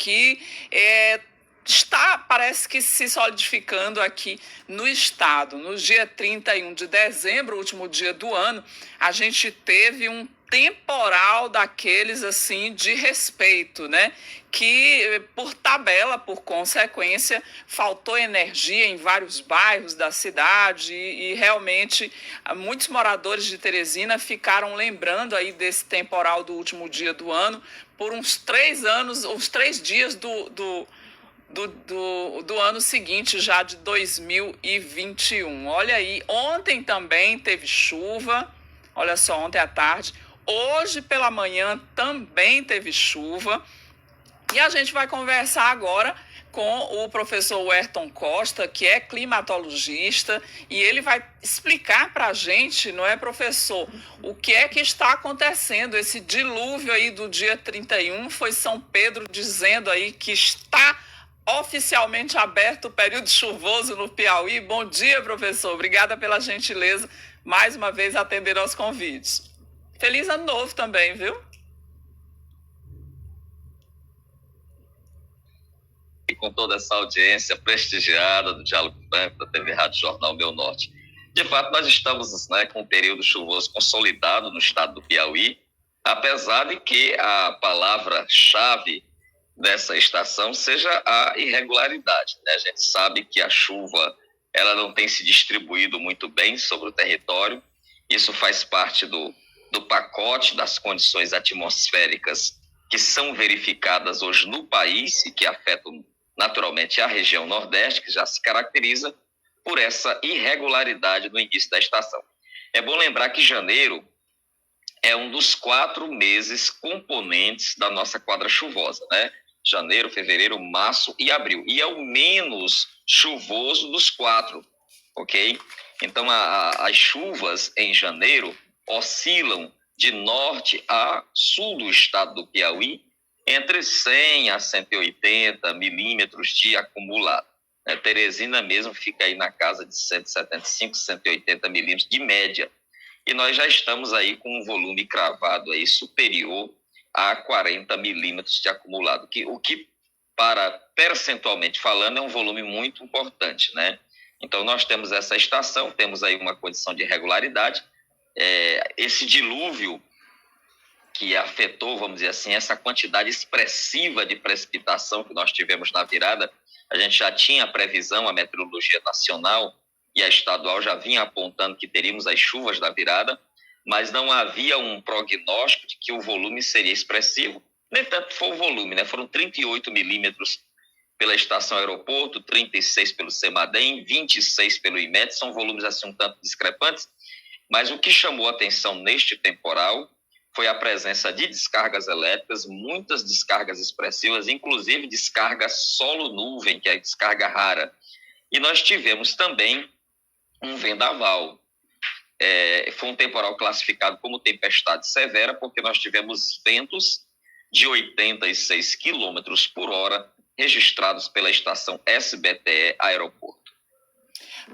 que parece que se solidificando aqui no estado. No dia 31 de dezembro, último dia do ano, a gente teve um temporal daqueles assim de respeito, né? Que por tabela, por consequência, faltou energia em vários bairros da cidade e realmente muitos moradores de Teresina ficaram lembrando aí desse temporal do último dia do ano por uns 3 anos, uns 3 dias do ano seguinte, já de 2021. Olha aí, ontem também teve chuva, olha só, ontem à tarde. Hoje pela manhã também teve chuva. E a gente vai conversar agora com o professor Ayrton Costa, que é climatologista, e ele vai explicar para a gente, não é, professor, o que é que está acontecendo. Esse dilúvio aí do dia 31 foi São Pedro dizendo aí que está oficialmente aberto o período chuvoso no Piauí. Bom dia, professor. Obrigada pela gentileza, mais uma vez, atender aos convites. Feliz ano novo também, viu? E com toda essa audiência prestigiada do Diálogo Franco, da TV Rádio Jornal Meu Norte. De fato, nós estamos, né, com um período chuvoso consolidado no estado do Piauí, apesar de que a palavra-chave dessa estação seja a irregularidade, né? A gente sabe que a chuva ela não tem se distribuído muito bem sobre o território. Isso faz parte do pacote das condições atmosféricas que são verificadas hoje no país e que afetam naturalmente a região Nordeste, que já se caracteriza por essa irregularidade no início da estação. É bom lembrar que janeiro é um dos 4 meses componentes da nossa quadra chuvosa, né? Janeiro, fevereiro, março e abril. E é o menos chuvoso dos 4, ok? Então, as chuvas em janeiro oscilam de norte a sul do estado do Piauí entre 100 a 180 milímetros de acumulado. Teresina mesmo fica aí na casa de 175, 180 milímetros de média. E nós já estamos aí com um volume cravado aí superior a 40 milímetros de acumulado, o que, para percentualmente falando, é um volume muito importante, né? Então, nós temos essa estação, temos aí uma condição de irregularidade. Esse dilúvio que afetou, vamos dizer assim, essa quantidade expressiva de precipitação que nós tivemos na virada, a gente já tinha a previsão, a meteorologia nacional e a estadual já vinha apontando que teríamos as chuvas da virada, mas não havia um prognóstico de que o volume seria expressivo. Nem tanto foi o volume, né? Foram 38 milímetros pela estação aeroporto, 36 pelo CEMADEM, 26 pelo IMET, são volumes assim um tanto discrepantes, mas o que chamou a atenção neste temporal foi a presença de descargas elétricas, muitas descargas expressivas, inclusive descarga solo-nuvem, que é a descarga rara. E nós tivemos também um vendaval. Foi um temporal classificado como tempestade severa, porque nós tivemos ventos de 86 km por hora registrados pela estação SBTE Aeroporto.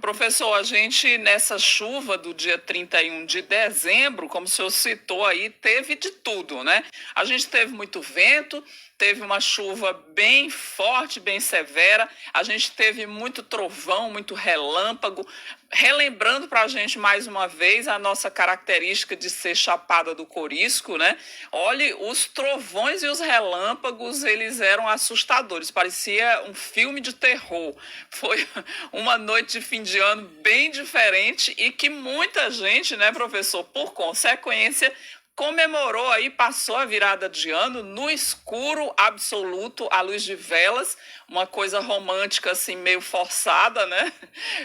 Professor, a gente nessa chuva do dia 31 de dezembro, como o senhor citou aí, teve de tudo, né? A gente teve muito vento, teve uma chuva bem forte, bem severa, a gente teve muito trovão, muito relâmpago, relembrando para a gente mais uma vez a nossa característica de ser Chapada do Corisco, né? Olhe, os trovões e os relâmpagos, eles eram assustadores, parecia um filme de terror. Foi uma noite de fim de ano bem diferente e que muita gente, né, professor, por consequência, comemorou aí, passou a virada de ano no escuro absoluto, à luz de velas, uma coisa romântica assim, meio forçada, né?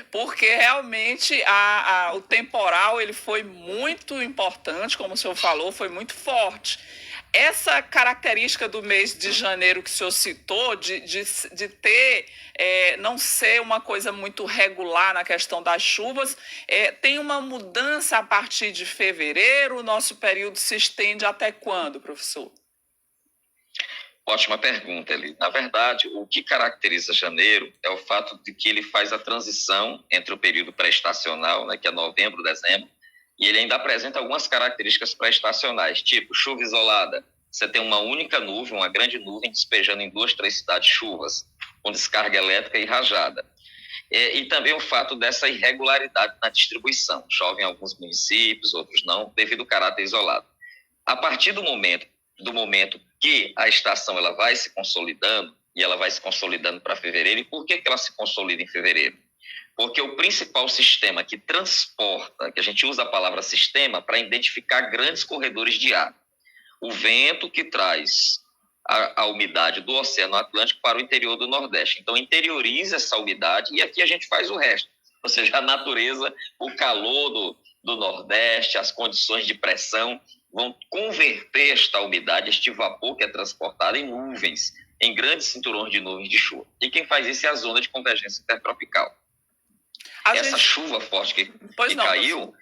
Porque realmente o temporal ele foi muito importante, como o senhor falou, foi muito forte. Essa característica do mês de janeiro que o senhor citou, de ter, não ser uma coisa muito regular na questão das chuvas, tem uma mudança a partir de fevereiro? O nosso período se estende até quando, professor? Ótima pergunta, Eli. Na verdade, o que caracteriza janeiro é o fato de que ele faz a transição entre o período pré-estacional, né, que é novembro, dezembro, e ele ainda apresenta algumas características pré-estacionais, tipo chuva isolada, você tem uma única nuvem, uma grande nuvem, despejando em 2, 3 cidades chuvas, com descarga elétrica e rajada. E também o fato dessa irregularidade na distribuição. Chove em alguns municípios, outros não, devido ao caráter isolado. A partir do momento que a estação ela vai se consolidando, e ela vai se consolidando para fevereiro, e por que ela se consolida em fevereiro? Porque o principal sistema que transporta, que a gente usa a palavra sistema para identificar grandes corredores de ar, o vento que traz a umidade do Oceano Atlântico para o interior do Nordeste. Então, interioriza essa umidade e aqui a gente faz o resto. Ou seja, a natureza, o calor do Nordeste, as condições de pressão vão converter esta umidade, este vapor que é transportado em nuvens, em grandes cinturões de nuvens de chuva. E quem faz isso é a zona de convergência intertropical. Essa chuva forte que caiu...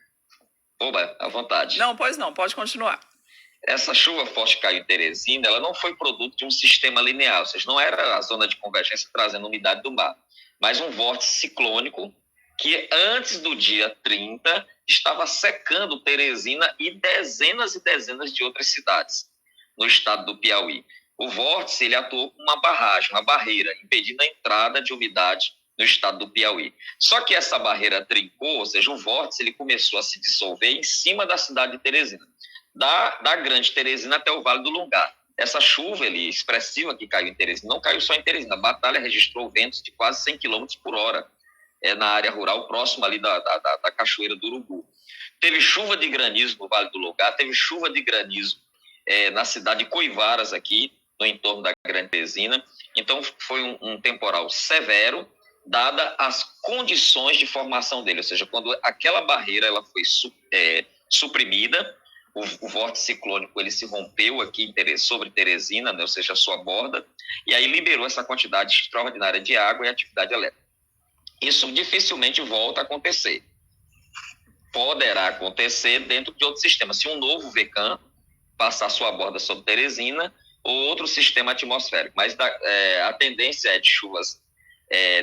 Oba, à vontade. Não, pois não, pode continuar. Essa chuva forte que caiu em Teresina, ela não foi produto de um sistema linear, ou seja, não era a zona de convergência trazendo umidade do mar, mas um vórtice ciclônico que antes do dia 30 estava secando Teresina e dezenas de outras cidades no estado do Piauí. O vórtice ele atuou como uma barragem, uma barreira, impedindo a entrada de umidade no estado do Piauí. Só que essa barreira trincou, ou seja, o vórtice ele começou a se dissolver em cima da cidade de Teresina. Da Grande Teresina até o Vale do Lungá. Essa chuva expressiva que caiu em Teresina, não caiu só em Teresina, a Batalha registrou ventos de quase 100 km por hora na área rural, próximo ali da Cachoeira do Urubu. Teve chuva de granizo no Vale do Lungá, teve chuva de granizo na cidade de Coivaras, aqui, no entorno da Grande Teresina. Então, foi um temporal severo, dada as condições de formação dele, ou seja, quando aquela barreira ela foi suprimida, o vórtice ciclônico ele se rompeu aqui sobre Teresina, né, ou seja, a sua borda, e aí liberou essa quantidade extraordinária de água e atividade elétrica. Isso dificilmente volta a acontecer. Poderá acontecer dentro de outro sistema. Se um novo VECAM passar sua borda sobre Teresina ou outro sistema atmosférico. Mas a tendência é de chuvas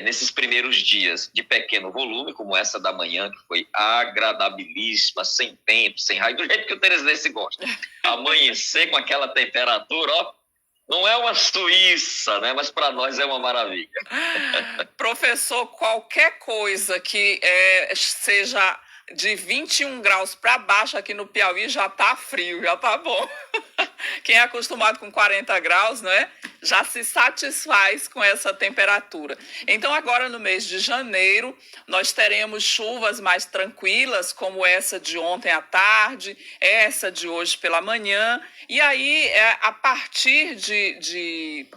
nesses primeiros dias de pequeno volume, como essa da manhã, que foi agradabilíssima, sem tempo, sem raio, do jeito que o teresinense gosta. Amanhecer com aquela temperatura, ó, não é uma Suíça, né? Mas para nós é uma maravilha. Professor, qualquer coisa que seja de 21 graus para baixo aqui no Piauí já tá frio, já tá bom. Quem é acostumado com 40 graus, né, já se satisfaz com essa temperatura. Então, agora no mês de janeiro, nós teremos chuvas mais tranquilas, como essa de ontem à tarde, essa de hoje pela manhã. E aí, a partir de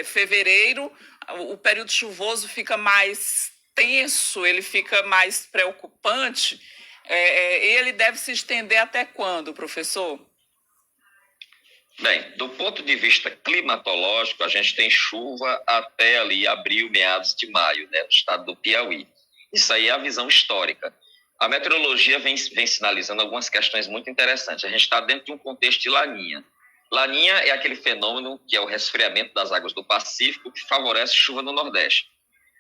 fevereiro, o período chuvoso fica mais tenso, ele fica mais preocupante. Ele deve se estender até quando, professor? Bem, do ponto de vista climatológico, a gente tem chuva até ali abril, meados de maio, né, no estado do Piauí. Isso aí é a visão histórica. A meteorologia vem sinalizando algumas questões muito interessantes. A gente está dentro de um contexto de laninha. Laninha é aquele fenômeno que é o resfriamento das águas do Pacífico que favorece chuva no Nordeste.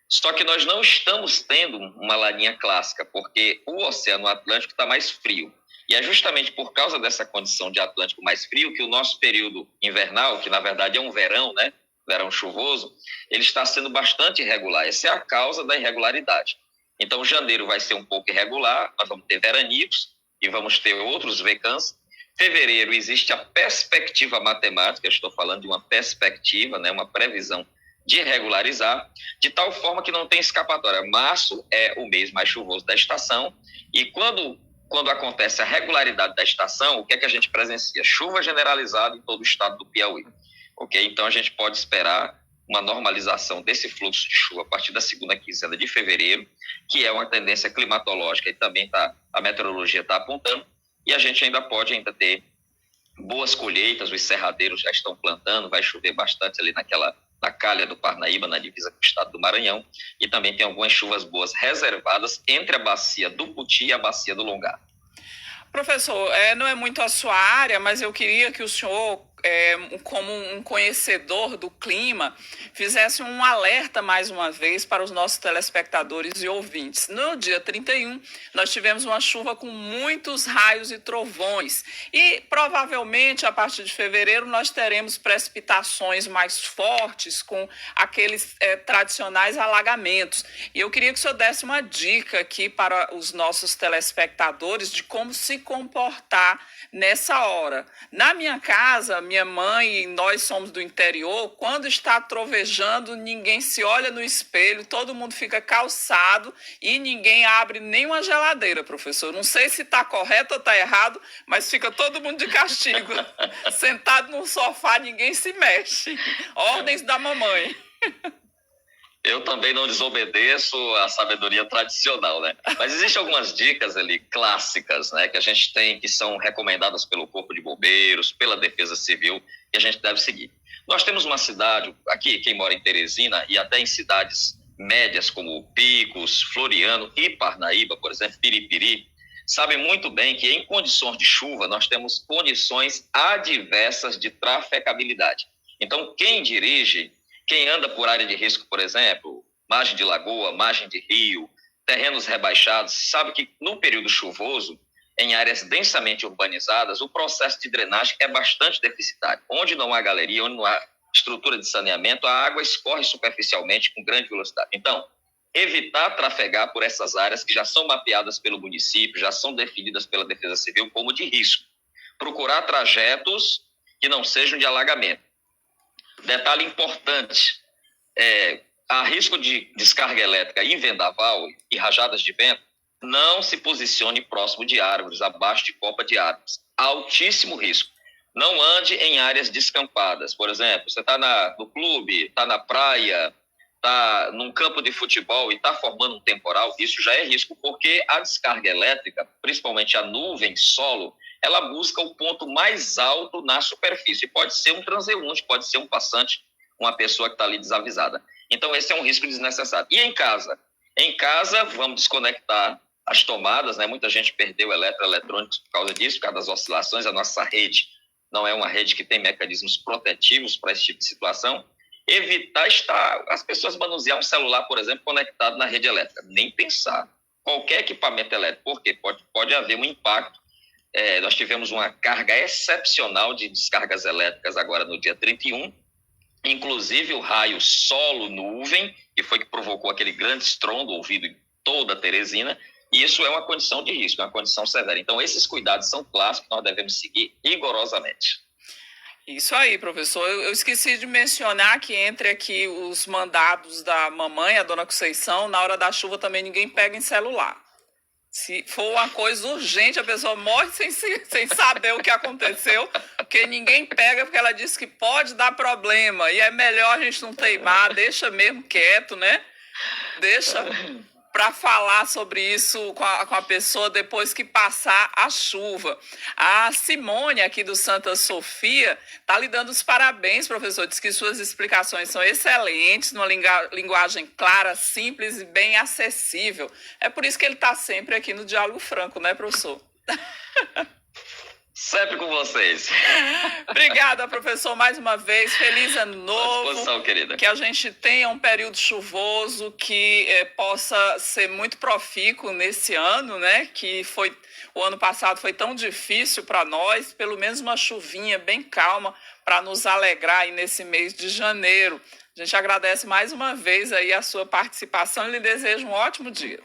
Só que nós não estamos tendo uma laninha clássica, porque o Oceano Atlântico está mais frio. E é justamente por causa dessa condição de Atlântico mais frio que o nosso período invernal, que na verdade é um verão, né, verão chuvoso, ele está sendo bastante irregular. Essa é a causa da irregularidade. Então, janeiro vai ser um pouco irregular, nós vamos ter veranicos e vamos ter outros VECAMs. Fevereiro existe a perspectiva matemática, estou falando de uma perspectiva, né, uma previsão de regularizar, de tal forma que não tem escapatória. Março é o mês mais chuvoso da estação e quando acontece a regularidade da estação, o que é que a gente presencia? Chuva generalizada em todo o estado do Piauí. Okay? Então, a gente pode esperar uma normalização desse fluxo de chuva a partir da segunda quinzena de fevereiro, que é uma tendência climatológica e também a meteorologia está apontando, e a gente ainda pode ter boas colheitas, os cerradeiros já estão plantando, vai chover bastante ali na calha do Parnaíba, na divisa com o estado do Maranhão, e também tem algumas chuvas boas reservadas entre a bacia do Puti e a bacia do Lungá. Professor, não é muito a sua área, mas eu queria que o senhor como um conhecedor do clima, fizesse um alerta mais uma vez para os nossos telespectadores e ouvintes. No dia 31, nós tivemos uma chuva com muitos raios e trovões e provavelmente a partir de fevereiro nós teremos precipitações mais fortes com aqueles tradicionais alagamentos. E eu queria que o senhor desse uma dica aqui para os nossos telespectadores de como se comportar nessa hora. Na minha casa, minha mãe e nós somos do interior, quando está trovejando, ninguém se olha no espelho, todo mundo fica calçado e ninguém abre nenhuma geladeira, professor. Não sei se está correto ou está errado, mas fica todo mundo de castigo. Sentado no sofá, ninguém se mexe. Ordens da mamãe. Eu também não desobedeço a sabedoria tradicional, né? Mas existem algumas dicas ali clássicas, né, que a gente tem, que são recomendadas pelo Corpo de Bombeiros, pela Defesa Civil, que a gente deve seguir. Nós temos uma cidade, aqui, quem mora em Teresina, e até em cidades médias como Picos, Floriano e Parnaíba, por exemplo, Piripiri, sabem muito bem que em condições de chuva nós temos condições adversas de trafegabilidade. Então, quem dirige, quem anda por área de risco, por exemplo, margem de lagoa, margem de rio, terrenos rebaixados, sabe que no período chuvoso, em áreas densamente urbanizadas, o processo de drenagem é bastante deficitário. Onde não há galeria, onde não há estrutura de saneamento, a água escorre superficialmente com grande velocidade. Então, evitar trafegar por essas áreas que já são mapeadas pelo município, já são definidas pela Defesa Civil como de risco. Procurar trajetos que não sejam de alagamento. Detalhe importante, há risco de descarga elétrica em vendaval e rajadas de vento, não se posicione próximo de árvores, abaixo de copa de árvores. Altíssimo risco. Não ande em áreas descampadas. Por exemplo, você está no clube, está na praia, está num campo de futebol e está formando um temporal, isso já é risco, porque a descarga elétrica, principalmente a nuvem solo, ela busca o ponto mais alto na superfície. Pode ser um transeunte, pode ser um passante, uma pessoa que está ali desavisada. Então, esse é um risco desnecessário. E em casa? Em casa, vamos desconectar as tomadas, né? Muita gente perdeu eletroeletrônicos por causa disso, por causa das oscilações. A nossa rede não é uma rede que tem mecanismos protetivos para esse tipo de situação. Evitar as pessoas manusear um celular, por exemplo, conectado na rede elétrica. Nem pensar. Qualquer equipamento elétrico, porque pode haver um impacto. Nós tivemos uma carga excepcional de descargas elétricas agora no dia 31, inclusive o raio solo-nuvem, que foi que provocou aquele grande estrondo ouvido em toda a Teresina, e isso é uma condição de risco, é uma condição severa. Então, esses cuidados são clássicos que nós devemos seguir rigorosamente. Isso aí, professor. Eu esqueci de mencionar que entre aqui os mandados da mamãe, a dona Conceição, na hora da chuva também ninguém pega em celular. Se for uma coisa urgente, a pessoa morre sem saber o que aconteceu, porque ninguém pega, porque ela disse que pode dar problema. E é melhor a gente não teimar, deixa mesmo quieto, né? Deixa para falar sobre isso com a pessoa depois que passar a chuva. A Simone, aqui do Santa Sofia, está lhe dando os parabéns, professor. Diz que suas explicações são excelentes, numa linguagem clara, simples e bem acessível. É por isso que ele está sempre aqui no Diálogo Franco, né, professor? Sempre com vocês. Obrigada, professor, mais uma vez. Feliz ano novo. À disposição, querida. Que a gente tenha um período chuvoso que possa ser muito profícuo nesse ano, né? Que o ano passado foi tão difícil para nós. Pelo menos uma chuvinha bem calma para nos alegrar aí nesse mês de janeiro. A gente agradece mais uma vez aí a sua participação e lhe desejo um ótimo dia.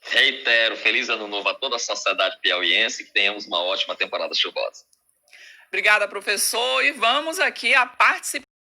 Reitero, feliz ano novo a toda a sociedade piauiense e que tenhamos uma ótima temporada chuvosa. Obrigada, professor. E vamos aqui a participar